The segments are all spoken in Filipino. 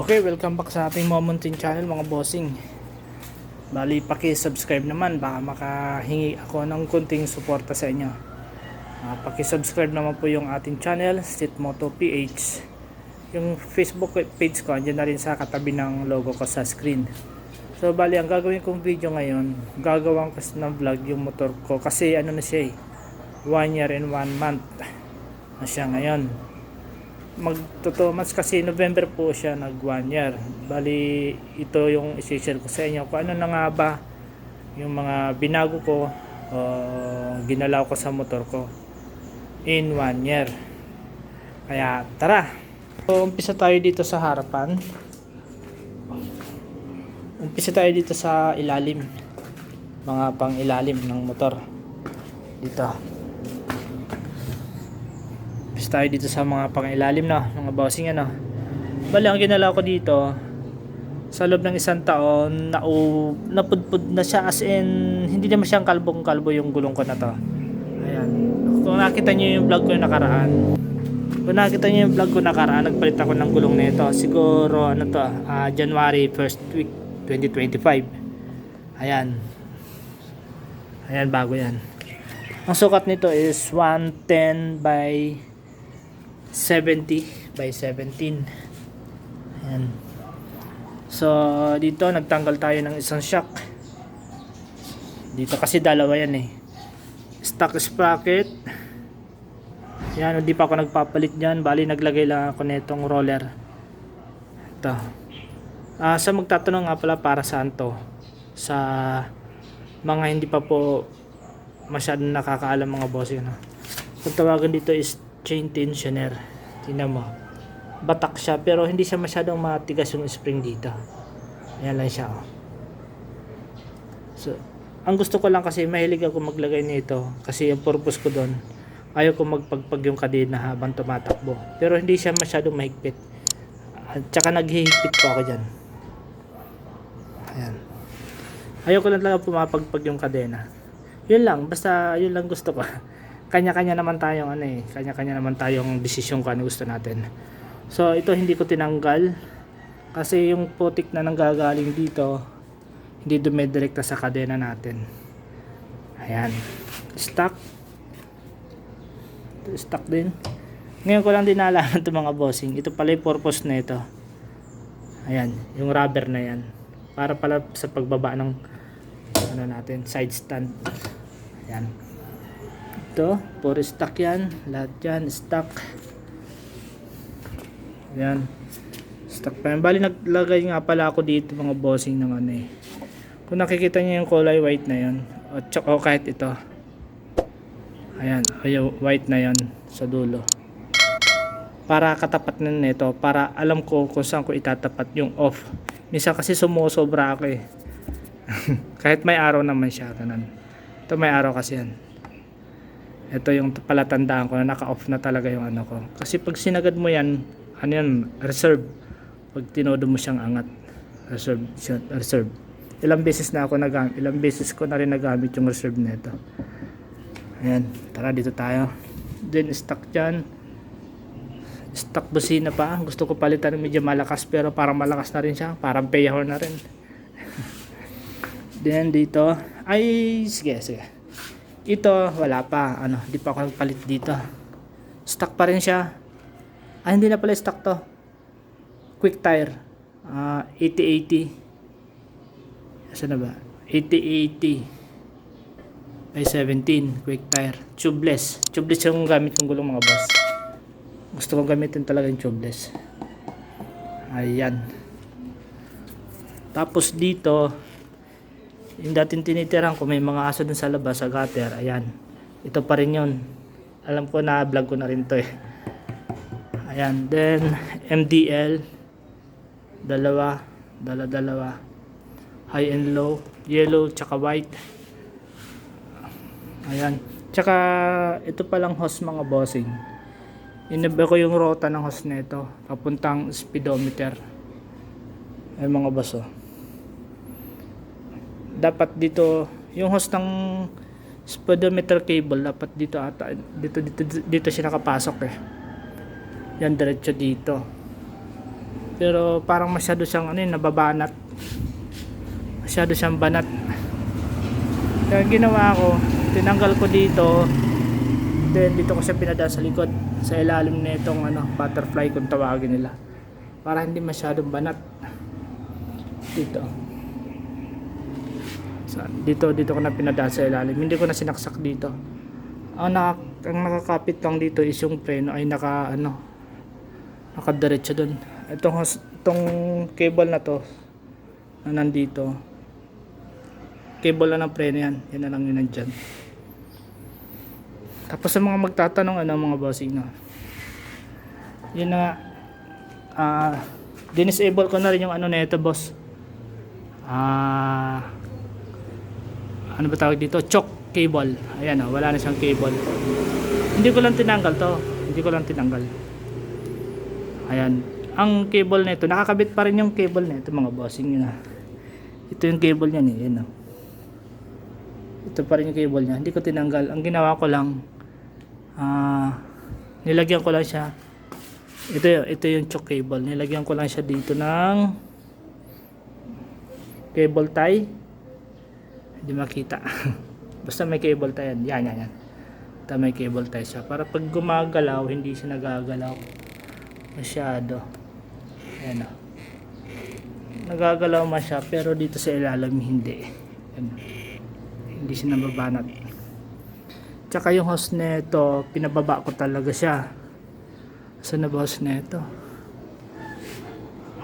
Okay, welcome back sa ating Momontin channel mga bossing. Bali, paki-subscribe naman, baka makahingi ako ng kunting suporta sa inyo. Paki-subscribe naman po yung ating channel, Streetmoto PH. Yung Facebook page ko, andyan na rin sa katabi ng logo ko sa screen. So bali, ang gagawin kong video ngayon, gagawin ko ng vlog yung motor ko. Kasi ano na siya 1 year and 1 month na siya ngayon. Magto 2 months kasi November po siya nag 1 year. Bali, ito yung i-share ko sa inyo kung ano na nga ba yung mga binago ko o ginalaw ko sa motor ko in 1 year. Kaya tara, so, umpisa tayo dito sa harapan, umpisa tayo dito sa ilalim, mga pang ilalim ng motor dito. Tayo dito sa mga pangilalim na mga bossing ano. Bali, ang ginalaw ko dito sa loob ng 1 taon napudpud na siya, as in hindi naman siyang kalbong kalbo yung gulong ko na to. Ayan, kung nakita niyo yung vlog ko nakaraan, nagpalit ako ng gulong nito siguro ano to, January 1st week 2025. Ayan, bago yan. Ang sukat nito is 110 by 70 by 17. Ayan. So dito nagtanggal tayo ng isang shock dito kasi dalawa yan stock sprocket. Yan, hindi pa ako nagpapalit dyan. Bali, naglagay lang ako nitong roller ito. Sa magtatanong nga pala, para saan to, sa mga hindi pa po masyadong nakakaalam mga boss yun, kung tawagan dito is chain tensioner. Tingnan mo, batak siya pero hindi siya masyadong matigas yung spring dito. Ayan lang siya So ang gusto ko lang, kasi mahilig ako maglagay nito kasi yung purpose ko doon, ayaw ko magpagpag yung kadena habang tumatakbo, pero hindi siya masyadong mahigpit at saka naghihigpit po ako dyan. Ayan, ayaw ko lang talaga pumapagpag yung kadena. Yun lang, basta yun lang gusto ko. Kanya-kanya naman tayong kanya-kanya naman tayong desisyon kung ano gusto natin. So ito hindi ko tinanggal kasi yung putik na nanggagaling dito hindi dumidirekta sa kadena natin. Ayan, stock din. Ngayon ko lang din nalaman ito mga bossing, ito pala yung purpose na ito. Ayan, yung rubber na yan, para pala sa pagbaba ng ano natin, side stand. Ayan, ito, puro stock yan, lahat yan stock. Ayan, stock pa yan. Bali, naglagay nga pala ako dito mga bossing ng kung nakikita niyo yung kulay white na yan, o kahit ito, ayan, yung white na yan sa dulo, para katapat na nito, para alam ko kung saan ko itatapat yung off. Minsan kasi sumusobra ako kahit may araw naman siya, ganun. Ito may araw kasi yan. Ito yung palatandaan ko na naka-off na talaga yung ko. Kasi pag sinagad mo yan, reserve. Pag tinodo mo siyang angat, reserve. Ilang beses ko na rin nagamit yung reserve nito. Ayan, tara dito tayo. Then stock dyan. Stock busina pa. Gusto ko palitan ng medyo malakas, pero parang malakas na rin siya. Parang payahor na rin. Then dito, sige. Ito, wala pa. Di pa ako nagpalit dito. Stock pa rin siya. Hindi na pala stock to. Quick tire. 80-80. Saan na ba? 80-80 by 17. Quick tire. Tubeless. Tubeless yung gamit kong gulong mga boss. Gusto kong gamitin talaga yung tubeless. Ayan. Tapos dito, yung dating tinitirahan ko, may mga aso dun sa labas sa gutter. Ayan, ito pa rin yun. Alam ko na vlog ko na rin to Ayan, then MDL dalawa, high and low, yellow tsaka white. Ayan, tsaka ito palang hose mga bossing, inaba ko yung rota ng hose nito papuntang speedometer. Ay mga boss, dapat dito yung hose ng speedometer cable, dapat dito ata, dito siya nakapasok yan, diretso dito. Pero parang masyado siyang ano yun, nababanat. Masyado siyang banat. Kaya ginawa ko, tinanggal ko dito. Then dito ko siya pinadala sa likod, sa ilalim na itong ano, butterfly kung tawagin nila. Para hindi masyadong banat. Dito. Dito ko na pinadala sa ilalim. Hindi ko na sinaksak dito. Ang nakakapit lang dito is yung preno ay nakadiretso dun. Itong cable na to na nandito. Cable lang ng preno yan. Yan na lang yun nandyan. Tapos sa mga magtatanong mga bossing na. Yun na dinisable ko na rin yung na ito, boss. Ano ba tawag dito? Choke cable. Ayan wala na siyang cable. Hindi ko lang tinanggal to. Ayan. Ang cable na ito, nakakabit pa rin yung cable na ito, mga bossing yun. Ito yung cable niya Ayan Ito pa rin yung cable niya. Hindi ko tinanggal. Ang ginawa ko lang, nilagyan ko lang siya. Ito yung choke cable. Nilagyan ko lang siya dito ng cable tie. Hindi makita. Basta may cable tie yan. Yan. Ito may cable tie siya. Para pag gumagalaw, hindi siya nagagalaw masyado. Ayan nagagalaw man siya, pero dito sa ilalim hindi. Hindi siya nababanat. Tsaka yung hose nito, pinababa ko talaga siya. Saan na ba hose nito?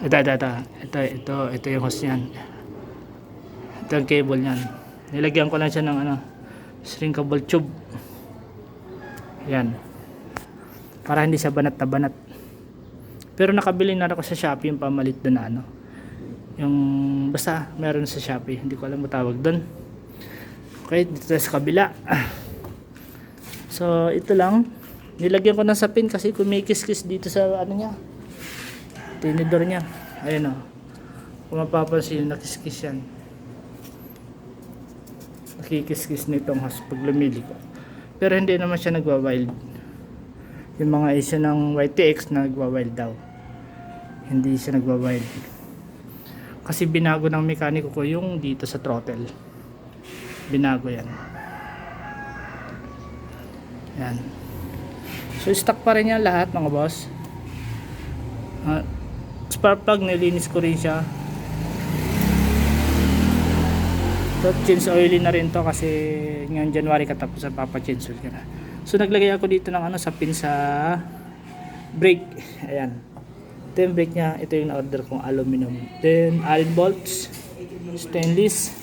Ito yung hose niyan. Ito yung cable niyan. Nilagyan ko lang siya ng shrinkable tube. Ayan. Para hindi siya banat na banat. Pero nakabili na ako sa Shopee yung pamalit doon na yung basta meron sa Shopee, hindi ko alam mo tawag doon. Okay, dito sa kabila. So ito lang, nilagyan ko ng sapin kasi kumikis-kis dito sa niya, tinidor niya. Ayun kung mapapansin, nakis-kis yan, nakikis-kis nitong hose pag lumili ko. Pero hindi naman siya nagwa-wild. Yung mga issue ng YTX na nagwa-wild daw, hindi siya nagwa-wild kasi binago ng mekaniko ko yung dito sa throttle. Binago yan. So stock pa rin yan lahat, mga boss. Spark plug, nilinis ko rin siya. So change oil na rin to kasi ngayong January katapos papa-change oil ka na. So naglagay ako dito ng sapin sa brake. Ayan. Ito yung brake nya. Ito yung na-order kong aluminum. Then Allen bolts, stainless.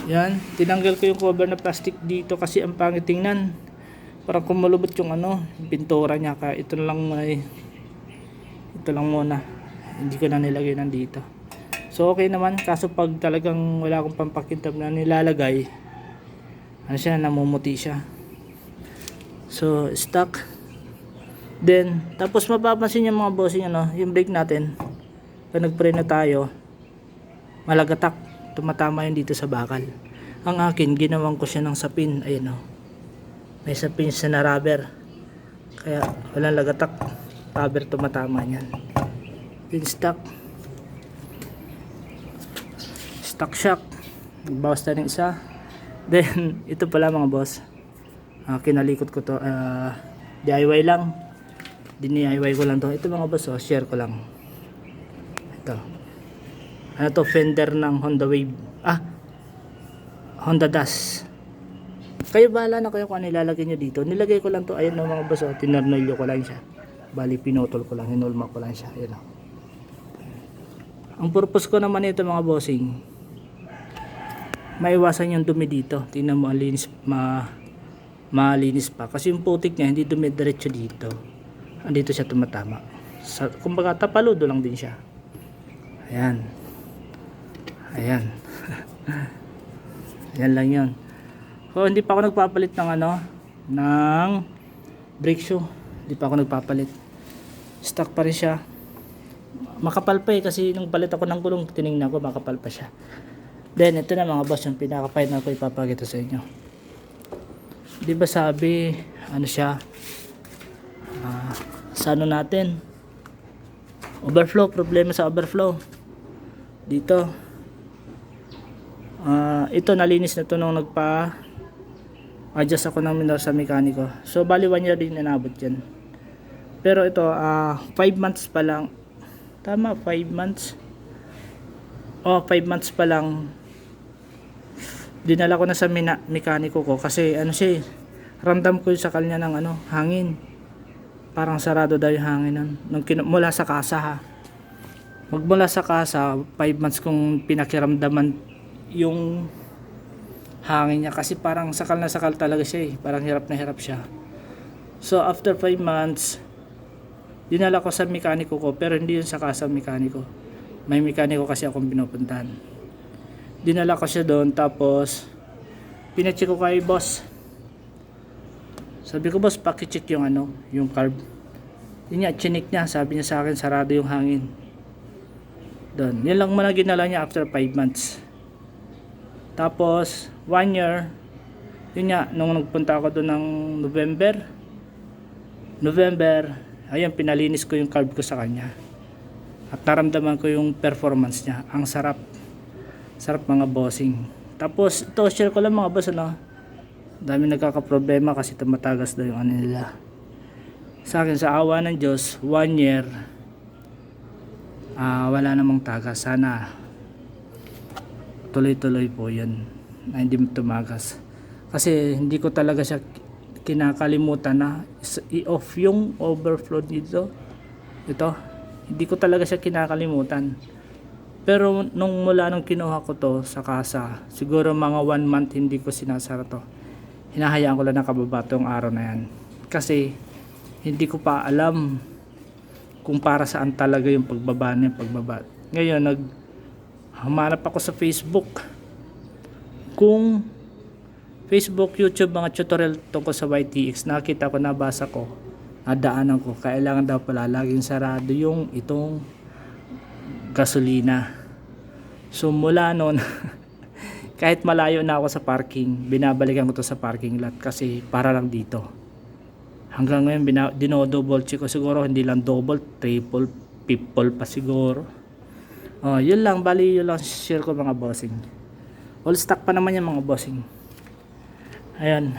Yan. Tinanggal ko yung cover na plastic dito kasi ang pangit tingnan. Parang kumulubot yung pintura nya. Kaya ito lang muna. Hindi ko na nilagay nandito. So okay naman, kaso pag talagang wala akong pampakintab na nilalagay, namumuti siya. So stock. Then tapos mapapansin niyo, mga bossing, yung brake natin, pag nagpre na tayo, malagatak, tumatama yun dito sa bakal. Ang akin, ginawan ko siya ng sapin. Ayun may sapin siya na rubber, kaya walang lagatak, rubber tumatama niyan. Then stock shock, nagbawas tayo ng isa. Then ito pala, mga boss, kinalikot ko to, DIY lang, DIY ko lang to. Ito, mga boss, share ko lang. Ito fender ng Honda Wave, Honda Dash. Kayo bahala na kayo kung ano ilalagay nyo dito. Nilagay ko lang to. Ayun mga boss, tinarnilyo ko lang siya, bali pinotol ko lang, hinulma ko lang siya. Ayun ang purpose ko naman ito, mga bossing, maiwasan yung dumi dito. Tingnan mo, malinis pa kasi yung putik niya hindi dumidiretso dito, andito siya tumatama. Kumbaga tapaludo lang din siya. Ayan yan lang yun. So hindi pa ako nagpapalit ng ng brake shoe. Hindi pa ako nagpapalit, stock pa rin siya. Makapal pa kasi nung palit ako ng gulong, tinignan ko makapal pa siya. Then ito na, mga boss, yung pinaka-final ko ipapakita sa inyo. Di ba sabi siya, sa natin, Overflow, problema sa overflow. Dito. Ito nalinis na to nung adjust ako ng minor sa mekaniko. So bali 1 year din inabot yan. Pero ito 5 months pa lang. Tama, 5 months. 5 months pa lang. Dinala ko na sa mekaniko ko kasi ano siya, ramdam ko sa kanya ng hangin. Parang sarado daw yung hangin nung mula sa kasa ha. Magmula sa kasa, 5 months kong pinakiramdaman yung hangin niya kasi parang sakal na sakal talaga siya parang hirap na hirap siya. So after 5 months, dinala ko sa mekaniko ko pero hindi yun sa kasa mekaniko. May mekaniko kasi akong pinupuntahan. Dinala ko siya doon tapos pinacheck ko kay boss. Sabi ko, boss, pakicheck yung yung carb. Yun nga, chinik niya. Sabi niya sa akin, sarado yung hangin. Doon. Yun lang muna ginala niya after 5 months. Tapos, 1 year, yun nga, nung nagpunta ako doon ng November, ayun, pinalinis ko yung carb ko sa kanya. At naramdaman ko yung performance niya. Ang sarap. Sarap mga bossing. Tapos, ito, share ko lang mga boss, dami nagkakaproblema kasi tumatagas daw yung nila. Sa akin, sa awa ng Diyos, 1 year wala namang tagas. Sana tuloy-tuloy po yun na hindi tumagas kasi hindi ko talaga siya kinakalimutan na i-off yung overflow dito. Ito, hindi ko talaga siya kinakalimutan. Pero nung kinuha ko to sa kasa, siguro mga 1 month hindi ko sinasara to. Hinahayaan ko lang nakababa tong araw na yan kasi hindi ko pa alam kung para saan talaga yung pagbaba. Ngayon humanap ako sa Facebook, YouTube, mga tutorial tungkol sa YTX. Nakita ko, nabasa ko, nadaanan ko, kailangan daw pala laging sarado yung itong gasolina. So mula noon kahit malayo na ako sa parking, binabalikan ko to sa parking lot kasi para lang dito. Hanggang ngayon dinodouble check ko, siguro hindi lang double, triple, people pa siguro. Yun lang, bali yun lang share ko mga bossing. All stock pa naman yan mga bossing. Ayan.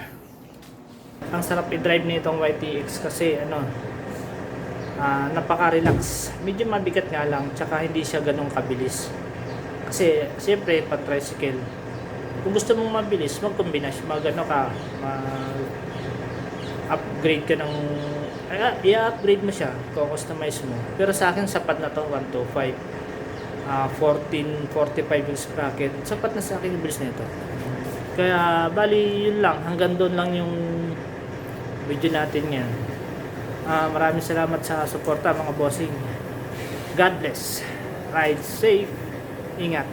Ang sarap i-drive nitong YTX kasi napaka-relax. Medyo mabigat nga lang, tsaka hindi siya ganun kabilis. Kasi siyempre pag tricycle, kung gusto mong mabilis, mag-combination, upgrade ka ng i-upgrade mo siya, customize mo. Pero sa akin sapat na to, 125, 1445 yung sprocket, sapat na sa akin yung bilis nito. Kaya bali yun lang, hanggang doon lang yung video natin yan. Maraming salamat sa suporta mga bossing. God bless, ride safe, ingat.